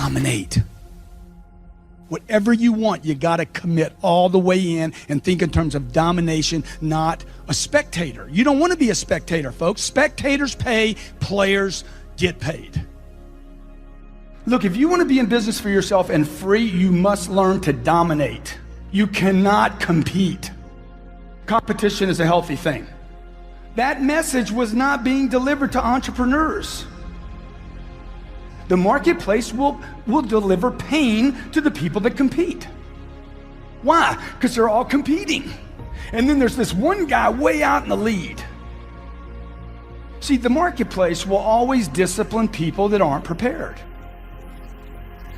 dominate. Whatever you want, you got to commit all the way in and think in terms of domination, not a spectator. You don't want to be a spectator, folks. Spectators pay, players get paid. Look, if you want to be in business for yourself and free, you must learn to dominate. You cannot compete. Competition is a healthy thing. That message was not being delivered to entrepreneurs. The marketplace will deliver pain to the people that compete. Why? Because they're all competing. And then there's this one guy way out in the lead. See, the marketplace will always discipline people that aren't prepared.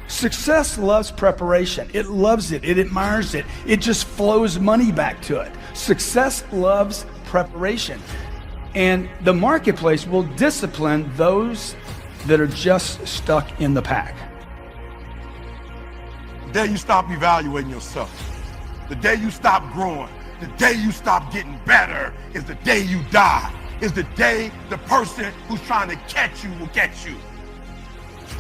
Success loves preparation. It loves it. It admires it. It just flows money back to it. Success loves preparation. And the marketplace will discipline those that are just stuck in the pack. The day you stop evaluating yourself, the day you stop growing, the day you stop getting better is the day you die, is the day the person who's trying to catch you will catch you.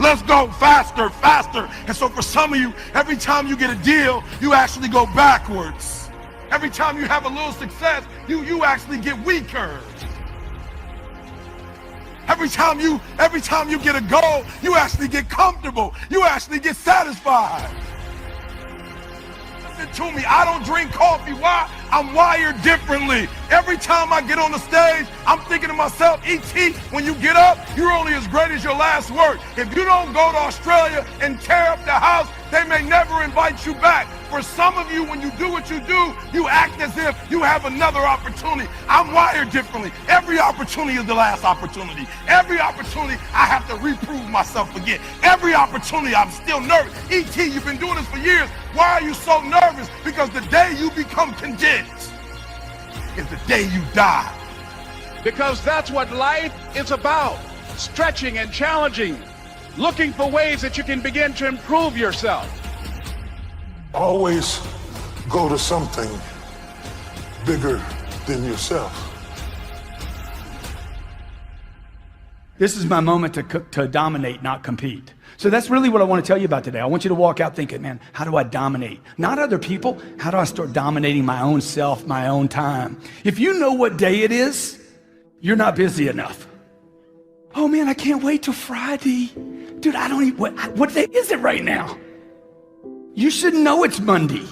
Let's go faster, faster. And so for some of you, every time you get a deal, you actually go backwards. Every time you have a little success, you actually get weaker. Every time you get a goal, you actually get comfortable. You actually get satisfied. Listen to me, I don't drink coffee. Why? I'm wired differently. Every time I get on the stage, I'm thinking to myself, E.T., when you get up, you're only as great as your last word. If you don't go to Australia and tear up the house, they may never invite you back. For some of you, when you do what you do, you act as if you have another opportunity. I'm wired differently. Every opportunity is the last opportunity. Every opportunity, I have to reprove myself again. Every opportunity, I'm still nervous. E.T., you've been doing this for years. Why are you so nervous? Because the day you become content is the day you die. Because that's what life is about. Stretching and challenging. Looking for ways that you can begin to improve yourself. Always go to something bigger than yourself. This is my moment to dominate, not compete. So that's really what I want to tell you about today. I want you to walk out thinking, man, how do I dominate? Not other people. How do I start dominating my own self, my own time? If you know what day it is, you're not busy enough. Oh man, I can't wait till Friday. Dude, I don't even, what day is it right now? You should know it's Monday.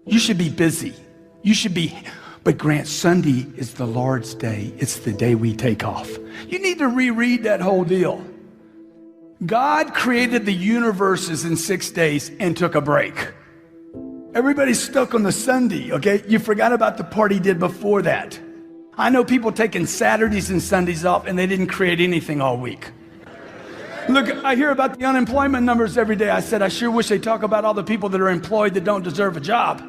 You should be busy. You should be, but Grant, Sunday is the Lord's day. It's the day we take off. You need to reread that whole deal. God created the universes in 6 days and took a break. Everybody's stuck on the Sunday, okay? You forgot about the part he did before that. I know people taking Saturdays and Sundays off and they didn't create anything all week. Look, I hear about the unemployment numbers every day. I said, I sure wish they talk about all the people that are employed that don't deserve a job.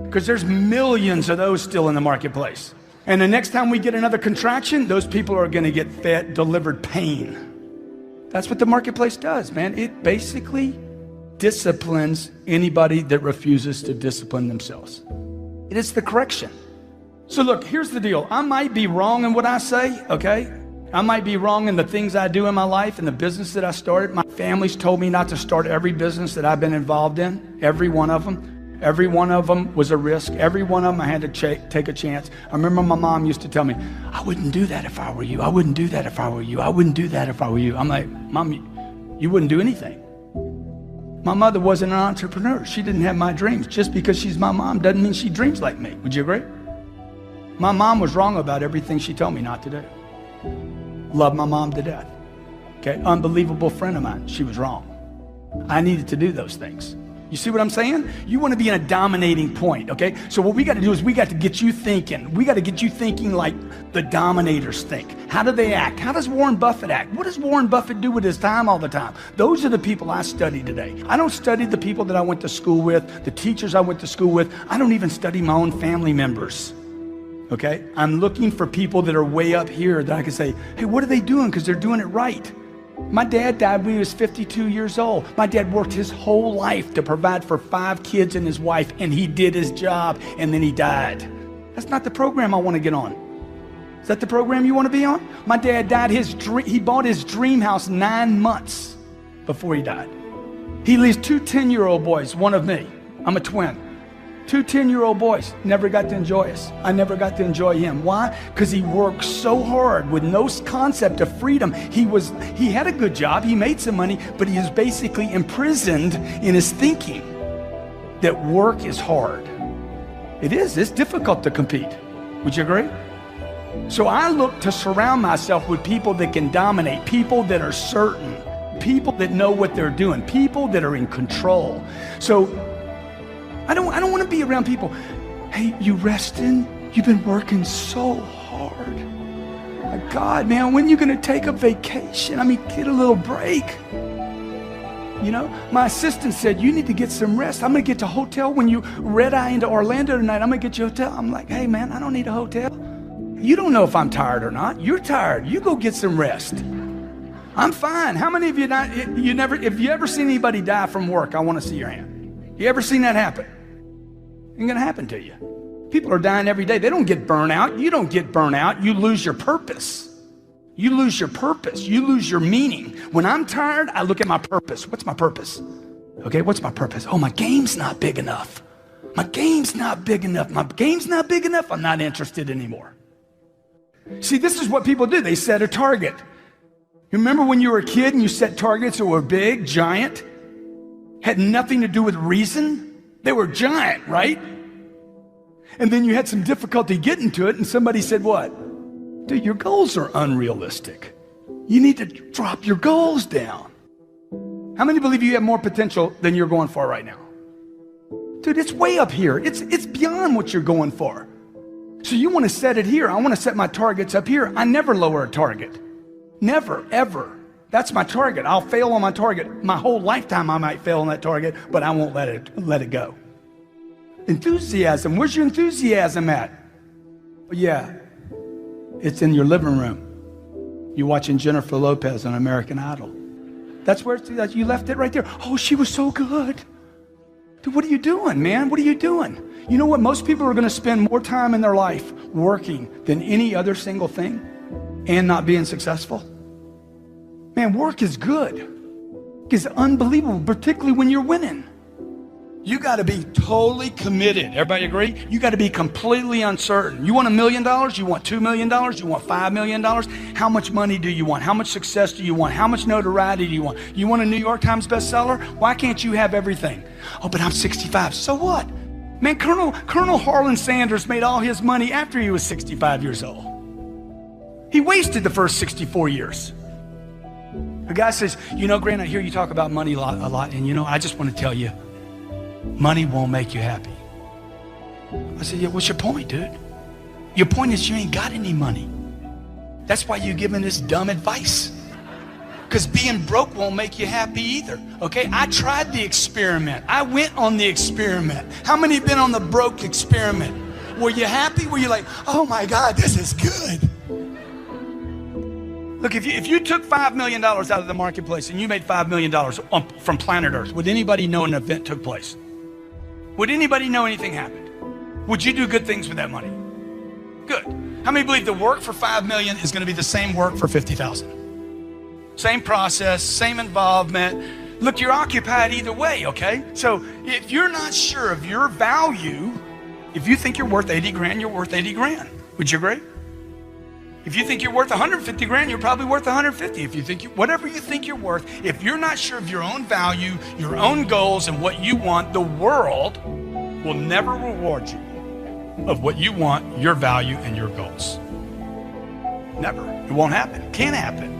Because there's millions of those still in the marketplace. And the next time we get another contraction, those people are going to get delivered pain. That's what the marketplace does, man. It basically disciplines anybody that refuses to discipline themselves. It is the correction. So look, here's the deal. I might be wrong in what I say, okay? I might be wrong in the things I do in my life and the business that I started. My family's told me not to start every business that I've been involved in, every one of them. Every one of them was a risk. Every one of them I had to take a chance. I remember my mom used to tell me, I wouldn't do that if I were you. I wouldn't do that if I were you. I wouldn't do that if I were you. I'm like, Mom, you wouldn't do anything. My mother wasn't an entrepreneur. She didn't have my dreams. Just because she's my mom doesn't mean she dreams like me. Would you agree? My mom was wrong about everything she told me not to do. Love my mom to death. Okay, unbelievable friend of mine. She was wrong. I needed to do those things. You see what I'm saying? You want to be in a dominating point, okay? So what we got to do is we got to get you thinking. We got to get you thinking like the dominators think. How do they act? How does Warren Buffett act? What does Warren Buffett do with his time all the time? Those are the people I study today. I don't study the people that I went to school with, the teachers I went to school with. I don't even study my own family members, okay? I'm looking for people that are way up here that I can say, hey, what are they doing? Because they're doing it right. My dad died when he was 52 years old. My dad worked his whole life to provide for 5 kids and his wife, and he did his job, and then he died. That's not the program I want to get on. Is that the program you want to be on? My dad died, he bought his dream house 9 months before he died. He leaves 2 10-year-old boys, one of me. I'm a twin. 2 10-year-old boys, never got to enjoy us. I never got to enjoy him. Why? Because he worked so hard with no concept of freedom. He had a good job, he made some money, but he is basically imprisoned in his thinking that work is hard. It's difficult to compete. Would you agree? So I look to surround myself with people that can dominate, people that are certain, people that know what they're doing, people that are in control. So I don't want to be around people. Hey, you resting? You've been working so hard. My God, man, when are you going to take a vacation? I mean, get a little break. You know, my assistant said, you need to get some rest. I'm going to get to a hotel when you red-eye into Orlando tonight. I'm going to get you a hotel. I'm like, hey, man, I don't need a hotel. You don't know if I'm tired or not. You're tired. You go get some rest. I'm fine. How many of you if you ever seen anybody die from work, I want to see your hand. You ever seen that happen? Ain't gonna happen to you. People are dying every day. They don't get burnout. You don't get burnout. You lose your purpose. You lose your purpose. You lose your meaning. When I'm tired, I look at my purpose. What's my purpose? Okay, what's my purpose? Oh, my game's not big enough. My game's not big enough. My game's not big enough. I'm not interested anymore. See, this is what people do. They set a target. You remember when you were a kid and you set targets that were big, giant, had nothing to do with reason? They were giant, right? And then you had some difficulty getting to it and somebody said what? Dude, your goals are unrealistic. You need to drop your goals down. How many believe you have more potential than you're going for right now? Dude, it's way up here. It's beyond what you're going for. So you want to set it here. I want to set my targets up here. I never lower a target. Never, ever. That's my target. I'll fail on my target. My whole lifetime I might fail on that target, but I won't let it go. Enthusiasm. Where's your enthusiasm at? Well, yeah, it's in your living room. You're watching Jennifer Lopez on American Idol. That's where you left it right there. Oh, she was so good. Dude, what are you doing, man? What are you doing? You know what? Most people are going to spend more time in their life working than any other single thing and not being successful. Man, work is good. It's unbelievable, particularly when you're winning. You got to be totally committed. Everybody agree? You got to be completely uncertain. You want $1 million? You want $2 million? You want $5 million? How much money do you want? How much success do you want? How much notoriety do you want? You want a New York Times bestseller? Why can't you have everything? Oh, but I'm 65. So what? Man, Colonel Harlan Sanders made all his money after he was 65 years old. He wasted the first 64 years. A guy says, you know, Grant, I hear you talk about money a lot, and you know, I just want to tell you, money won't make you happy. I said, yeah, what's your point, dude? Your point is you ain't got any money. That's why you're giving this dumb advice. Because being broke won't make you happy either, okay? I tried the experiment. I went on the experiment. How many have been on the broke experiment? Were you happy? Were you like, oh my God, this is good? Look, if you took $5 million out of the marketplace and you made $5 million from planet Earth, would anybody know an event took place? Would anybody know anything happened? Would you do good things with that money? Good. How many believe the work for $5 million is going to be the same work for 50,000? Same process, same involvement. Look, you're occupied either way, okay? So if you're not sure of your value, if you think you're worth 80 grand, you're worth 80 grand. Would you agree? If you think you're worth 150 grand, you're probably worth 150. If you think whatever you think you're worth, if you're not sure of your own value, your own goals, and what you want, the world will never reward you of what you want, your value, and your goals. Never. It won't happen. Can't happen.